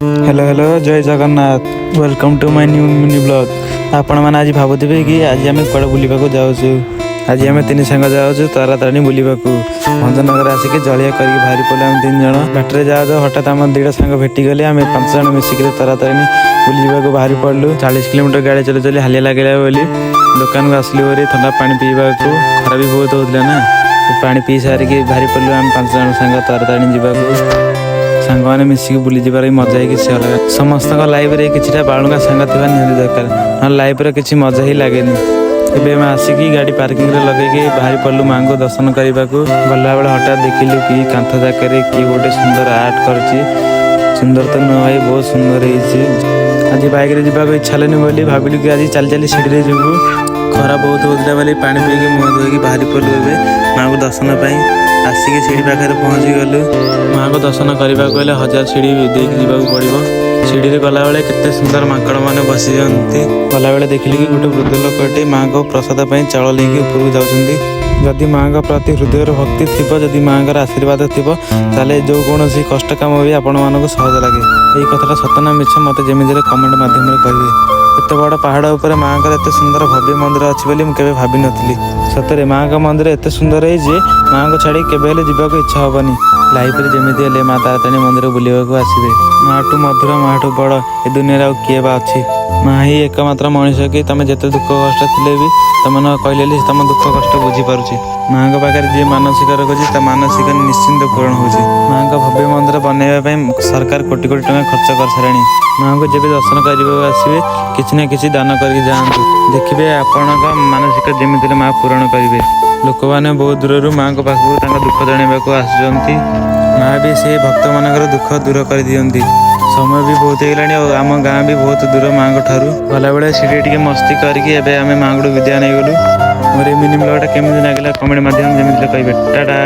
Hello hello जय Jagannath welcome to my new mini blog. आपण मैंने आज भावुवे कि आज आम कड़े बुलवाक जाऊँ। आज आम तीन सांग जाऊँ तारातारिणी बुलवाक। भंजनगर आसिक जलिया कर बाहरी पड़े आम तीन जन बाटर जाओ हठात आम दुईटा सांग भेटिगले आम 5 जन मिसिक तारातारिणी बुलवाक बाहरी पड़लु। 40 किलोमीटर गाड़ी चली चली हालिया लगे बोली दुकान को आसलु बोली ठंडा पानी पीवा खरा भी बहुत होता ना। पानी पी सारिक बाहरी पड़लु आम 5 जन सांग तारातारिणी जावाक। सांग मैंने मिसिक बुली जबार मजा ही किसी अलग। समस्त लाइफ रे किछिटा बालुका सांग थिबा निहाती दरकार ना लाइफ रे किछि मजा ही लागेनी। एबे मैं आसिकी गाड़ी पार्किंग रे लगेगी बाहरी पड़लु माँ को दर्शन करने को। गला बेले हठात देखिलु कि कांथ जाकर कि गोटे सुंदर आर्ट करछि। सुंदर तो नुह भाई बहुत सुंदर है। आज बाइक रे जीवा इच्छा हेनी बोली भाविलु कि आज चली चली सीढ़ी रे जीवु। खरा बहुत होता बोली पानी पीकी मुँह धोईकी बाहरी पड़लु। ए माँ को दर्शन आसिक सीढ़ी पाखे पहुँची गलु। माँ को दर्शन करने को 1000 सीढ़ी देख जावाक पड़ो। सीढ़ी रे गला बेले केते सुंदर माकड़ मैंने बसी जाती। गला बेले देखिली कि गोटे वृद्ध लोकटे माँ को प्रसाद चाउल लेकिन उपरକୁ जाउछंती। जदि माँ का प्रति हृदय भक्ति थी जदि माँ का आशीर्वाद थी ताले जो कौन कष्ट काम भी आपण मानक सहज लगे। यही कथा सतना मिछ मत जमी कमेंट माध्यम कहे। एत बड़ पहाड़ उपर माँ का एत सुंदर भव्य मंदिर अच्छी बोली मुझे भावी नी। सतरे माँ का मंदिर एत सुंदर है जे माँ को छाड़ी केवे जावाक इच्छा हेनी। लाइफ रे जमीती हेले माँ तारातारिणी मंदिर बुलवाक आसबे। माँ ठू मधुर माँ ठू बड़ ए दुनिया किए बा अच्छी। माँ ही एकमात्र मनीष कि तुम जिते दुख कष्ट थे भी तुम कहले तुम दुख कष्ट बुझीपारुची। माँ को पाखे जी मानसिक रखुची मानसिक निश्चिंत पूरण होची। माँ का भव्य मंदिर बनवाई सरकार कोटी कोटी टଙ୍କା खर्च कर सारे। माँ को जब दर्शन करने आसवे किसी न किसी दान करके जातु देखिए आपण मानसिक जमी माँ पूरण करेंगे। लोक मैंने बहुत दूर माँ को पाखक दुख जनवाक आसुँच। माँ भी से भक्त मानकर दुख दूर कर दियंती। समय भी बहुत होगा आम गाँ भी बहुत दूर माँ को ठारू। गला बेले सीढ़ी टे मस्ती करके आम माँ को विद्या नहीं गलु। मोर मिनी ब्लॉगटा केमी लगे कमेंट माध्यम जमी कहे टाटा।